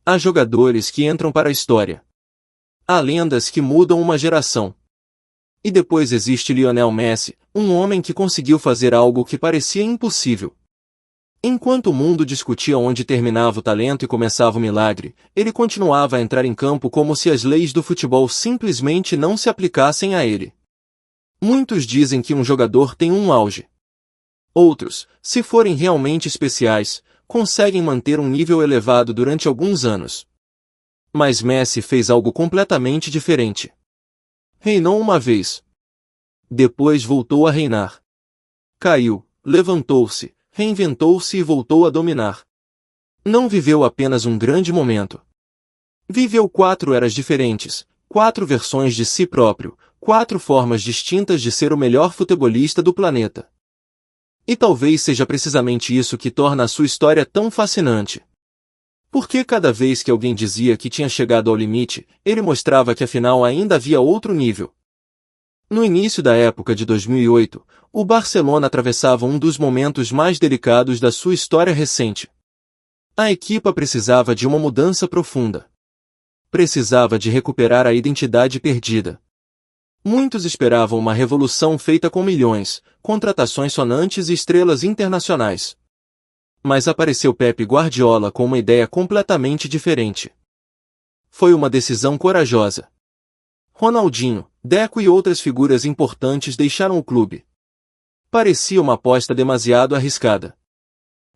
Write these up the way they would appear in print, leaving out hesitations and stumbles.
Há jogadores que entram para a história. Há lendas que mudam uma geração. E depois existe Lionel Messi, um homem que conseguiu fazer algo que parecia impossível. Enquanto o mundo discutia onde terminava o talento e começava o milagre, ele continuava a entrar em campo como se as leis do futebol simplesmente não se aplicassem a ele. Muitos dizem que um jogador tem um auge. Outros, se forem realmente especiais, conseguem manter um nível elevado durante alguns anos. Mas Messi fez algo completamente diferente. Reinou uma vez. Depois voltou a reinar. Caiu, levantou-se, reinventou-se e voltou a dominar. Não viveu apenas um grande momento. Viveu 4 eras diferentes, 4 versões de si próprio, 4 formas distintas de ser o melhor futebolista do planeta. E talvez seja precisamente isso que torna a sua história tão fascinante. Porque cada vez que alguém dizia que tinha chegado ao limite, ele mostrava que afinal ainda havia outro nível. No início da época de 2008, o Barcelona atravessava um dos momentos mais delicados da sua história recente. A equipa precisava de uma mudança profunda. Precisava de recuperar a identidade perdida. Muitos esperavam uma revolução feita com milhões, contratações sonantes e estrelas internacionais. Mas apareceu Pep Guardiola com uma ideia completamente diferente. Foi uma decisão corajosa. Ronaldinho, Deco e outras figuras importantes deixaram o clube. Parecia uma aposta demasiado arriscada.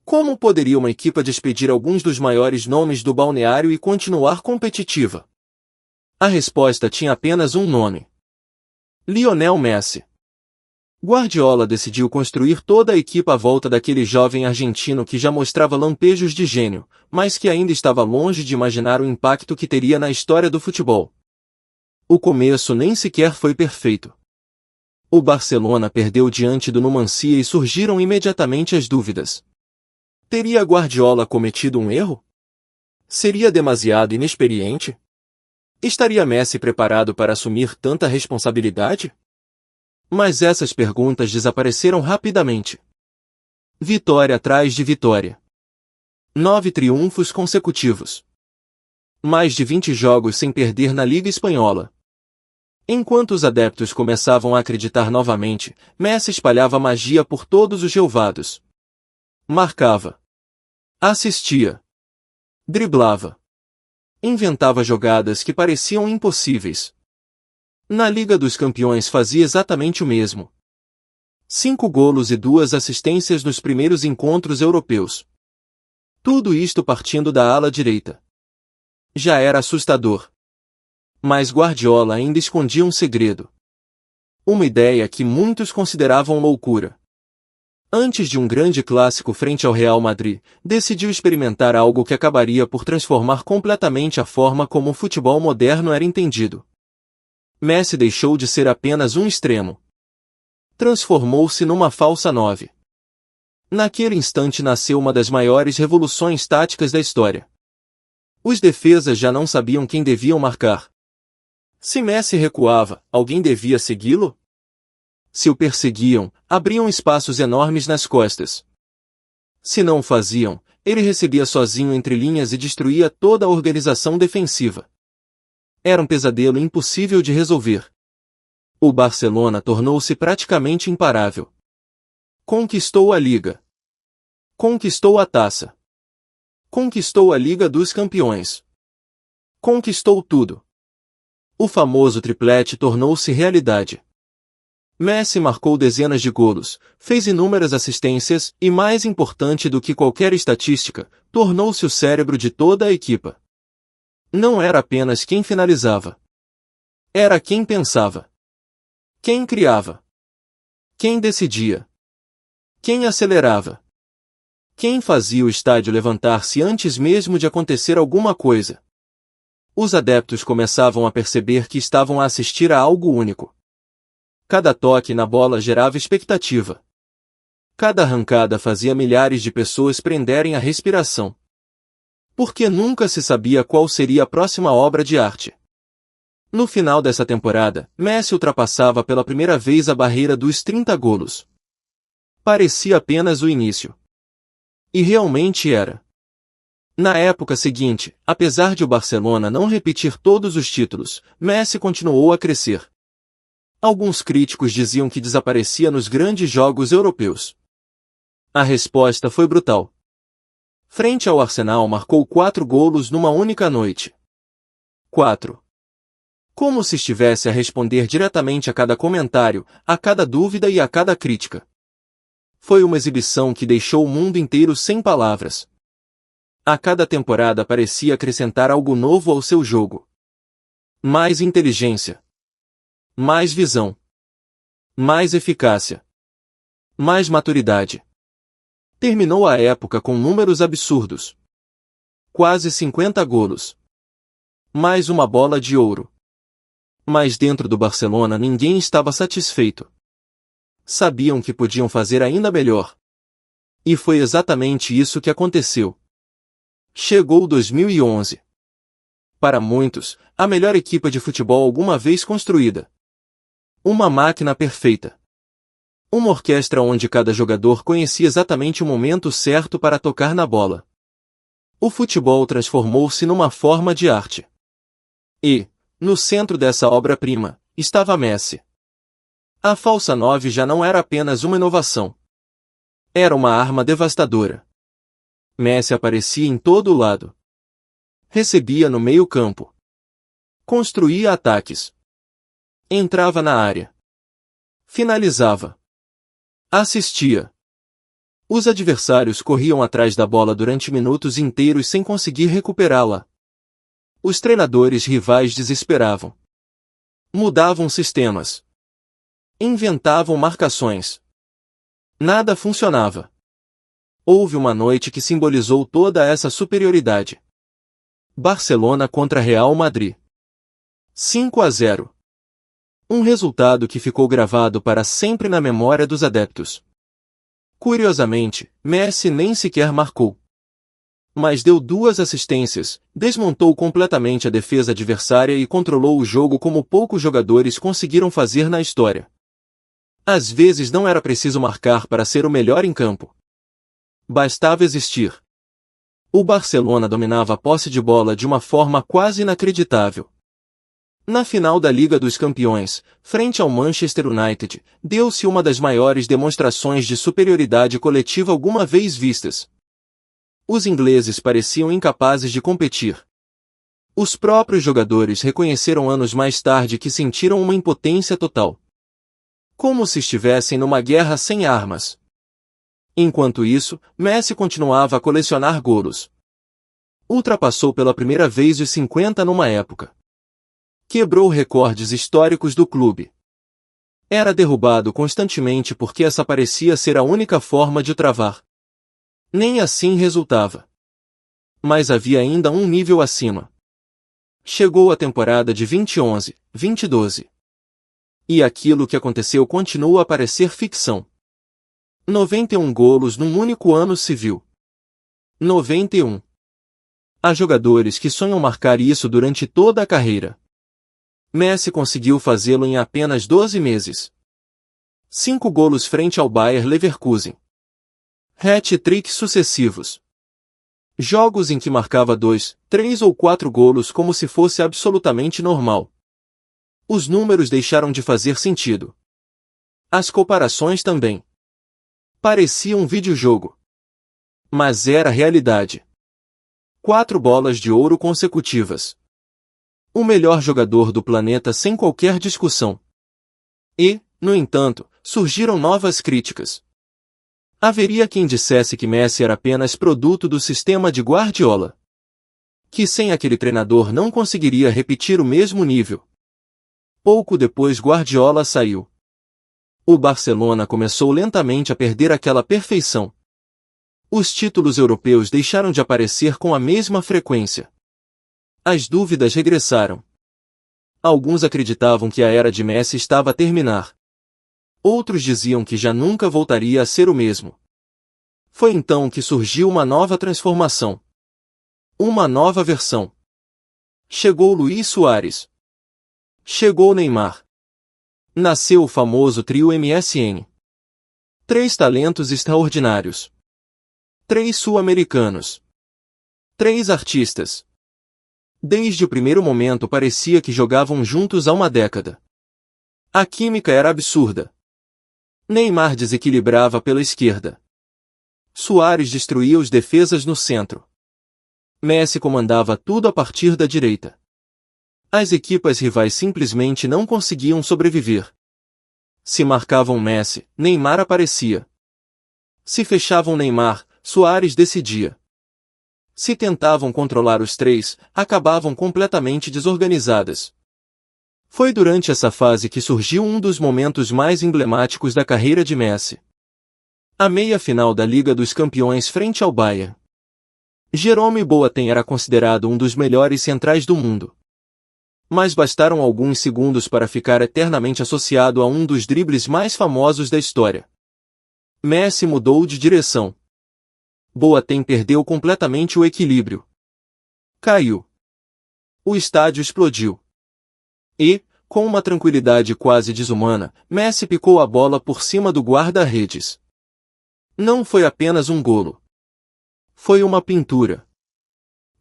Como poderia uma equipa despedir alguns dos maiores nomes do balneário e continuar competitiva? A resposta tinha apenas um nome: Lionel Messi. Guardiola decidiu construir toda a equipa à volta daquele jovem argentino que já mostrava lampejos de gênio, mas que ainda estava longe de imaginar o impacto que teria na história do futebol. O começo nem sequer foi perfeito. O Barcelona perdeu diante do Numancia e surgiram imediatamente as dúvidas. Teria Guardiola cometido um erro? Seria demasiado inexperiente? Estaria Messi preparado para assumir tanta responsabilidade? Mas essas perguntas desapareceram rapidamente. Vitória atrás de vitória. 9 triunfos consecutivos. Mais de 20 jogos sem perder na Liga Espanhola. Enquanto os adeptos começavam a acreditar novamente, Messi espalhava magia por todos os relvados. Marcava. Assistia. Driblava. Inventava jogadas que pareciam impossíveis. Na Liga dos Campeões fazia exatamente o mesmo. 5 golos e 2 assistências nos primeiros encontros europeus. Tudo isto partindo da ala direita. Já era assustador. Mas Guardiola ainda escondia um segredo. Uma ideia que muitos consideravam loucura. Antes de um grande clássico frente ao Real Madrid, decidiu experimentar algo que acabaria por transformar completamente a forma como o futebol moderno era entendido. Messi deixou de ser apenas um extremo. Transformou-se numa falsa 9. Naquele instante nasceu uma das maiores revoluções táticas da história. Os defesas já não sabiam quem deviam marcar. Se Messi recuava, alguém devia segui-lo? Se o perseguiam, abriam espaços enormes nas costas. Se não o faziam, ele recebia sozinho entre linhas e destruía toda a organização defensiva. Era um pesadelo impossível de resolver. O Barcelona tornou-se praticamente imparável. Conquistou a Liga. Conquistou a Taça. Conquistou a Liga dos Campeões. Conquistou tudo. O famoso triplete tornou-se realidade. Messi marcou dezenas de golos, fez inúmeras assistências e, mais importante do que qualquer estatística, tornou-se o cérebro de toda a equipa. Não era apenas quem finalizava. Era quem pensava. Quem criava. Quem decidia. Quem acelerava. Quem fazia o estádio levantar-se antes mesmo de acontecer alguma coisa. Os adeptos começavam a perceber que estavam a assistir a algo único. Cada toque na bola gerava expectativa. Cada arrancada fazia milhares de pessoas prenderem a respiração. Porque nunca se sabia qual seria a próxima obra de arte. No final dessa temporada, Messi ultrapassava pela primeira vez a barreira dos 30 golos. Parecia apenas o início. E realmente era. Na época seguinte, apesar de o Barcelona não repetir todos os títulos, Messi continuou a crescer. Alguns críticos diziam que desaparecia nos grandes jogos europeus. A resposta foi brutal. Frente ao Arsenal marcou 4 golos numa única noite. 4. Como se estivesse a responder diretamente a cada comentário, a cada dúvida e a cada crítica. Foi uma exibição que deixou o mundo inteiro sem palavras. A cada temporada parecia acrescentar algo novo ao seu jogo. Mais inteligência. Mais visão. Mais eficácia. Mais maturidade. Terminou a época com números absurdos. Quase 50 golos. Mais uma bola de ouro. Mas dentro do Barcelona ninguém estava satisfeito. Sabiam que podiam fazer ainda melhor. E foi exatamente isso que aconteceu. Chegou 2011. Para muitos, a melhor equipe de futebol alguma vez construída. Uma máquina perfeita. Uma orquestra onde cada jogador conhecia exatamente o momento certo para tocar na bola. O futebol transformou-se numa forma de arte. E, no centro dessa obra-prima, estava Messi. A falsa 9 já não era apenas uma inovação. Era uma arma devastadora. Messi aparecia em todo lado. Recebia no meio-campo. Construía ataques. Entrava na área. Finalizava. Assistia. Os adversários corriam atrás da bola durante minutos inteiros sem conseguir recuperá-la. Os treinadores rivais desesperavam. Mudavam sistemas. Inventavam marcações. Nada funcionava. Houve uma noite que simbolizou toda essa superioridade. Barcelona contra Real Madrid. 5-0. Um resultado que ficou gravado para sempre na memória dos adeptos. Curiosamente, Messi nem sequer marcou. Mas deu 2 assistências, desmontou completamente a defesa adversária e controlou o jogo como poucos jogadores conseguiram fazer na história. Às vezes não era preciso marcar para ser o melhor em campo. Bastava existir. O Barcelona dominava a posse de bola de uma forma quase inacreditável. Na final da Liga dos Campeões, frente ao Manchester United, deu-se uma das maiores demonstrações de superioridade coletiva alguma vez vistas. Os ingleses pareciam incapazes de competir. Os próprios jogadores reconheceram anos mais tarde que sentiram uma impotência total. Como se estivessem numa guerra sem armas. Enquanto isso, Messi continuava a colecionar golos. Ultrapassou pela primeira vez os 50 numa época. Quebrou recordes históricos do clube. Era derrubado constantemente porque essa parecia ser a única forma de o travar. Nem assim resultava. Mas havia ainda um nível acima. Chegou a temporada de 2011-2012. E aquilo que aconteceu continua a parecer ficção. 91 golos num único ano civil. 91. Há jogadores que sonham marcar isso durante toda a carreira. Messi conseguiu fazê-lo em apenas 12 meses. 5 golos frente ao Bayer Leverkusen. Hat-tricks sucessivos. Jogos em que marcava 2, 3 ou 4 golos como se fosse absolutamente normal. Os números deixaram de fazer sentido. As comparações também. Parecia um videojogo. Mas era realidade. 4 bolas de ouro consecutivas. O melhor jogador do planeta sem qualquer discussão. E, no entanto, surgiram novas críticas. Haveria quem dissesse que Messi era apenas produto do sistema de Guardiola. Que sem aquele treinador não conseguiria repetir o mesmo nível. Pouco depois Guardiola saiu. O Barcelona começou lentamente a perder aquela perfeição. Os títulos europeus deixaram de aparecer com a mesma frequência. As dúvidas regressaram. Alguns acreditavam que a era de Messi estava a terminar. Outros diziam que já nunca voltaria a ser o mesmo. Foi então que surgiu uma nova transformação. Uma nova versão. Chegou Luís Suárez. Chegou Neymar. Nasceu o famoso trio MSN. 3 talentos extraordinários. 3 sul-americanos. Três artistas. Desde o primeiro momento parecia que jogavam juntos há uma década. A química era absurda. Neymar desequilibrava pela esquerda. Suárez destruía os defesas no centro. Messi comandava tudo a partir da direita. As equipas rivais simplesmente não conseguiam sobreviver. Se marcavam Messi, Neymar aparecia. Se fechavam Neymar, Suárez decidia. Se tentavam controlar os três, acabavam completamente desorganizadas. Foi durante essa fase que surgiu um dos momentos mais emblemáticos da carreira de Messi. A meia-final da Liga dos Campeões frente ao Bayern. Jerome Boateng era considerado um dos melhores centrais do mundo. Mas bastaram alguns segundos para ficar eternamente associado a um dos dribles mais famosos da história. Messi mudou de direção. Boateng perdeu completamente o equilíbrio. Caiu. O estádio explodiu. E, com uma tranquilidade quase desumana, Messi picou a bola por cima do guarda-redes. Não foi apenas um golo. Foi uma pintura.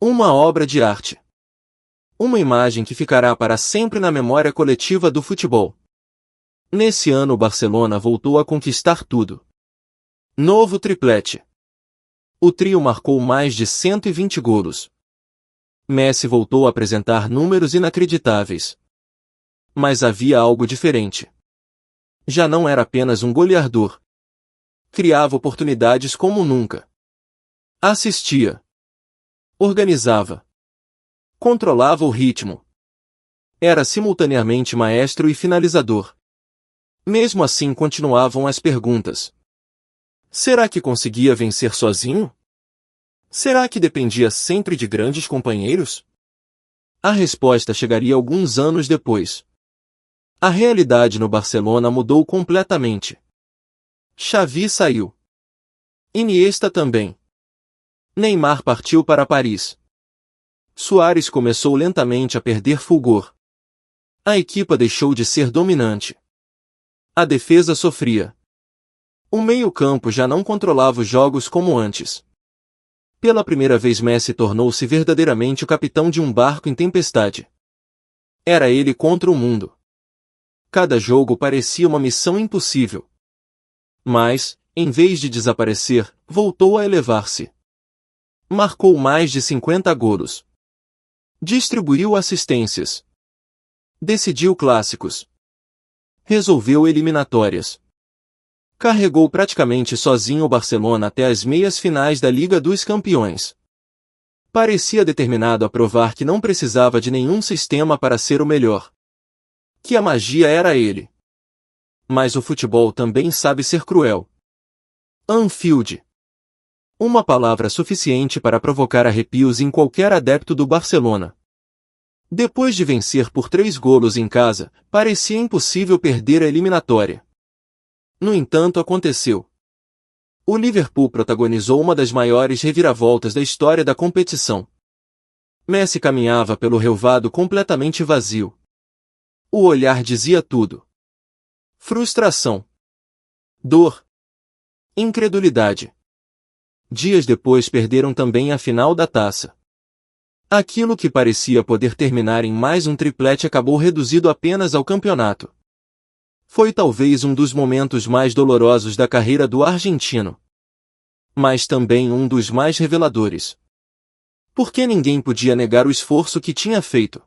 Uma obra de arte. Uma imagem que ficará para sempre na memória coletiva do futebol. Nesse ano o Barcelona voltou a conquistar tudo. Novo triplete. O trio marcou mais de 120 golos. Messi voltou a apresentar números inacreditáveis. Mas havia algo diferente. Já não era apenas um goleador. Criava oportunidades como nunca. Assistia. Organizava. Controlava o ritmo. Era simultaneamente maestro e finalizador. Mesmo assim continuavam as perguntas. Será que conseguia vencer sozinho? Será que dependia sempre de grandes companheiros? A resposta chegaria alguns anos depois. A realidade no Barcelona mudou completamente. Xavi saiu. Iniesta também. Neymar partiu para Paris. Suárez começou lentamente a perder fulgor. A equipa deixou de ser dominante. A defesa sofria. O meio-campo já não controlava os jogos como antes. Pela primeira vez Messi tornou-se verdadeiramente o capitão de um barco em tempestade. Era ele contra o mundo. Cada jogo parecia uma missão impossível. Mas, em vez de desaparecer, voltou a elevar-se. Marcou mais de 50 golos. Distribuiu assistências. Decidiu clássicos. Resolveu eliminatórias. Carregou praticamente sozinho o Barcelona até as meias finais da Liga dos Campeões. Parecia determinado a provar que não precisava de nenhum sistema para ser o melhor. Que a magia era ele. Mas o futebol também sabe ser cruel. Anfield. Uma palavra suficiente para provocar arrepios em qualquer adepto do Barcelona. Depois de vencer por 3 golos em casa, parecia impossível perder a eliminatória. No entanto, aconteceu. O Liverpool protagonizou uma das maiores reviravoltas da história da competição. Messi caminhava pelo relvado completamente vazio. O olhar dizia tudo. Frustração. Dor. Incredulidade. Dias depois perderam também a final da taça. Aquilo que parecia poder terminar em mais um triplete acabou reduzido apenas ao campeonato. Foi talvez um dos momentos mais dolorosos da carreira do argentino. Mas também um dos mais reveladores. Porque ninguém podia negar o esforço que tinha feito.